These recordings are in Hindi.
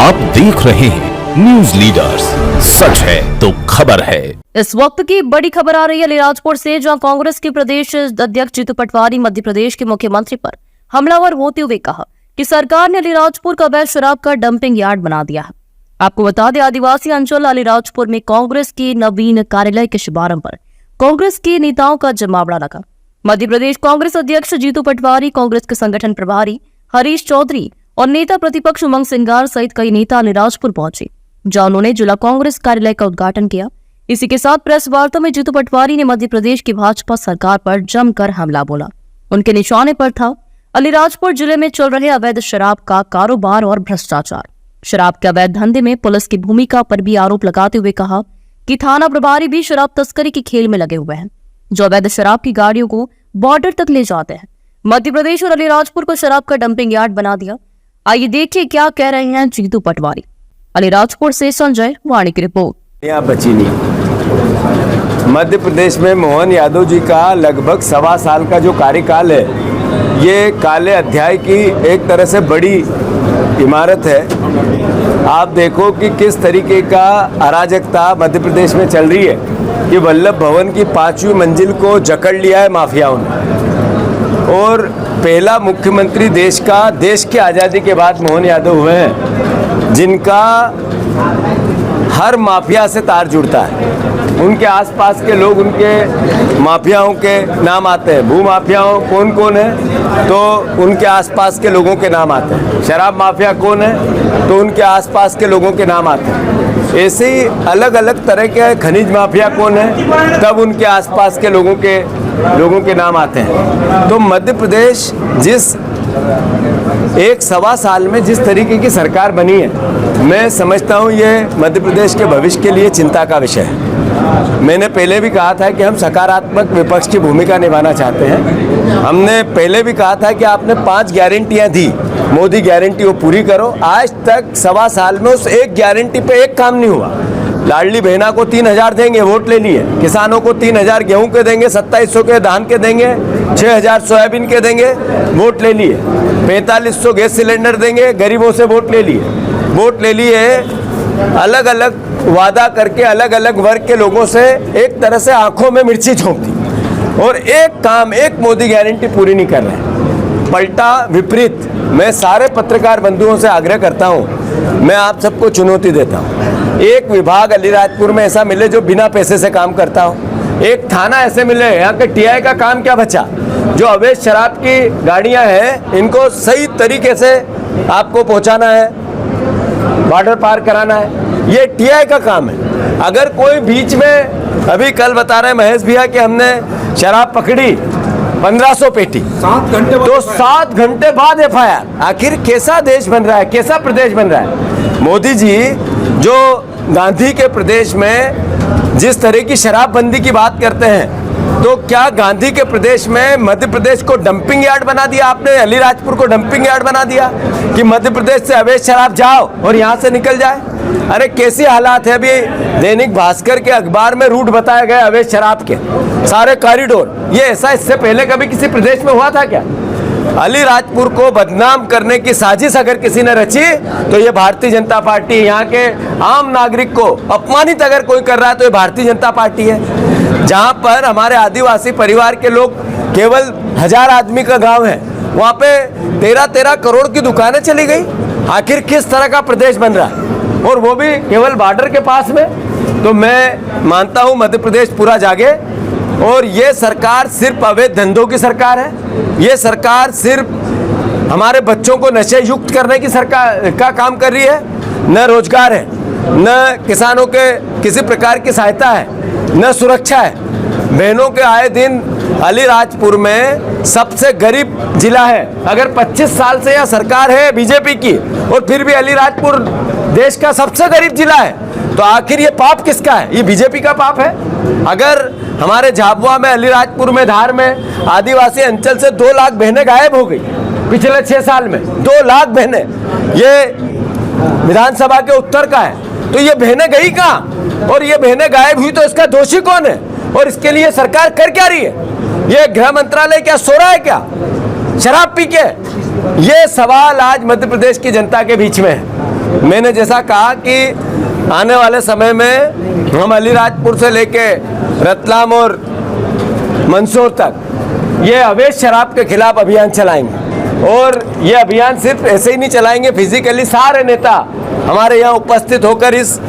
आप देख रहे हैं न्यूज लीडर्स, सच है तो खबर है। इस वक्त की बड़ी खबर आ रही है अलीराजपुर से, जहां कांग्रेस के प्रदेश अध्यक्ष जीतू पटवारी मध्य प्रदेश के मुख्यमंत्री पर हमलावर होते हुए कहा कि सरकार ने अलीराजपुर का अवैध शराब का डंपिंग यार्ड बना दिया है। आपको बता दें, आदिवासी अंचल अलीराजपुर में कांग्रेस के नवीन कार्यालय के शुभारंभ पर कांग्रेस के नेताओं का जमावड़ा लगा। मध्य प्रदेश कांग्रेस अध्यक्ष जीतू पटवारी, कांग्रेस के संगठन प्रभारी हरीश चौधरी और नेता प्रतिपक्ष उमंग सिंगार सहित कई नेता अलीराजपुर पहुंचे, जहां उन्होंने जिला कांग्रेस कार्यालय का उद्घाटन किया। इसी के साथ प्रेस वार्ता में जीतू पटवारी ने मध्य प्रदेश की भाजपा सरकार पर जमकर हमला बोला। उनके निशाने पर था अलीराजपुर जिले में चल रहे अवैध शराब का कारोबार और भ्रष्टाचार। शराब के अवैध धंधे में पुलिस की भूमिका पर भी आरोप लगाते हुए कहा कि थाना प्रभारी भी शराब तस्करी के खेल में लगे हुए हैं, जो अवैध शराब की गाड़ियों को बॉर्डर तक ले जाते हैं। मध्य प्रदेश और अलीराजपुर को शराब का डंपिंग यार्ड बना दिया। आइए देखिए क्या कह रहे हैं जीतू पटवारी। अलीराजपुर से संजय वाणी की रिपोर्ट। यहाँ बची नहीं। मध्य प्रदेश में मोहन यादव जी का लगभग 1.25 साल का जो कार्यकाल है, ये काले अध्याय की एक तरह से बड़ी इमारत है। आप देखो कि किस तरीके का अराजकता मध्य प्रदेश में चल रही है कि वल्लभ भवन की 5वीं मंजिल को जकड़ लिया है माफियाओं ने। और पहला मुख्यमंत्री देश की आज़ादी के बाद मोहन यादव हुए हैं, जिनका हर माफिया से तार जुड़ता है। उनके आसपास के लोग उनके माफियाओं के नाम आते हैं। भू माफियाओं कौन कौन है तो उनके आसपास के लोगों के नाम आते हैं। शराब माफिया कौन है तो उनके आसपास के लोगों के नाम आते हैं। ऐसे ही अलग अलग तरह के खनिज माफिया कौन है तब उनके आसपास के लोगों के नाम आते हैं। तो मध्य प्रदेश जिस 1.25 साल में जिस तरीके की सरकार बनी है, मैं समझता हूँ ये मध्य प्रदेश के भविष्य के लिए चिंता का विषय है। मैंने पहले भी कहा था कि हम सकारात्मक विपक्ष की भूमिका निभाना चाहते हैं। हमने पहले भी कहा था कि आपने 5 गारंटियाँ दी, मोदी गारंटी वो पूरी करो। आज तक 1.25 साल में उस एक गारंटी पे एक काम नहीं हुआ। लाडली बहना को 3,000 देंगे, वोट ले लिए। किसानों को 3,000 गेहूं के देंगे, 2700 के धान के देंगे, 6,000 सोयाबीन के देंगे, वोट ले लिए। 4500 गैस सिलेंडर देंगे, गरीबों से वोट ले लिए। अलग अलग वादा करके अलग अलग वर्ग के लोगों से एक तरह से आंखों में मिर्ची झोंक दी और एक मोदी गारंटी पूरी नहीं कर रहे। पलटा विपरीत। मैं सारे पत्रकार बंधुओं से आग्रह करता हूं, मैं आप सबको चुनौती देता हूं, एक विभाग अलीराजपुर में ऐसा मिले जो बिना पैसे से काम करता हो। एक थाना ऐसे मिले, यहाँ के टीआई का काम क्या बचा? जो अवैध शराब की गाड़ियां हैं, इनको सही तरीके से आपको पहुंचाना है, बॉर्डर पार कराना है, ये टीआई का काम है। अगर कोई बीच में, अभी कल बता रहे महेश भैया कि हमने शराब पकड़ी 1500 पेटी, 7 घंटे तो 7 घंटे बाद FIR। आखिर कैसा देश बन रहा है, कैसा प्रदेश बन रहा है? मोदी जी जो गांधी के प्रदेश में जिस तरह की शराबबंदी की बात करते हैं, तो क्या गांधी के प्रदेश में मध्य प्रदेश को डंपिंग यार्ड बना दिया आपने? अलीराजपुर को डंपिंग यार्ड बना दिया कि मध्य प्रदेश से अवैध शराब जाओ और यहाँ से निकल जाए। अरे कैसी हालात है। अभी दैनिक भास्कर के अखबार में रूट बताया गया अवैध शराब के सारे कॉरिडोर। ये ऐसा इससे पहले कभी किसी प्रदेश में हुआ था क्या? अलीराजपुर को बदनाम करने की साजिश अगर किसी ने रची तो ये भारतीय जनता पार्टी। यहाँ के आम नागरिक को अपमानित अगर कोई कर रहा है तो ये भारतीय जनता पार्टी है। जहाँ पर हमारे आदिवासी परिवार के लोग, केवल 1000 आदमी का गांव है, वहाँ पे 13-13 करोड़ की दुकानें चली गई। आखिर किस तरह का प्रदेश बन रहा है, और वो भी केवल बॉर्डर के पास में। तो मैं मानता हूँ मध्य प्रदेश पूरा जागे, और ये सरकार सिर्फ अवैध धंधों की सरकार है। ये सरकार सिर्फ हमारे बच्चों को नशे युक्त करने की सरकार का काम कर रही है। न रोजगार है, न किसानों के किसी प्रकार की सहायता है, न सुरक्षा है। बहनों के आए दिन अलीराजपुर में सबसे गरीब जिला है। अगर 25 साल से यह सरकार है बीजेपी की, और फिर भी अलीराजपुर देश का सबसे गरीब जिला है, तो आखिर ये पाप किसका है? ये बीजेपी का पाप है। अगर हमारे झाबुआ में, अलीराजपुर में, धार में आदिवासी अंचल से 2 लाख बहनें गायब हो गई पिछले 6 साल में, 2 लाख बहनें, ये विधानसभा के उत्तर का है। तो ये बहनें गई कहाँ? और ये बहनें गायब हुई तो इसका दोषी कौन है? और इसके लिए सरकार कर क्या रही है? ये गृह मंत्रालय क्या सो रहा है क्या शराब पी के? ये सवाल आज मध्य प्रदेश की जनता के बीच में है। मैंने जैसा कहा कि आने वाले समय में हम अलीराजपुर से लेके रतलाम और मंदसौर तक ये अवैध शराब के खिलाफ अभियान चलाएंगे। और ये अभियान सिर्फ ऐसे ही नहीं चलाएंगे, फिजिकली सारे नेता हमारे यहाँ उपस्थित होकर इस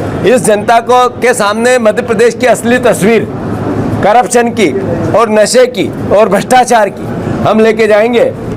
जनता को के सामने मध्य प्रदेश की असली तस्वीर करप्शन की और नशे की और भ्रष्टाचार की हम लेके जाएंगे।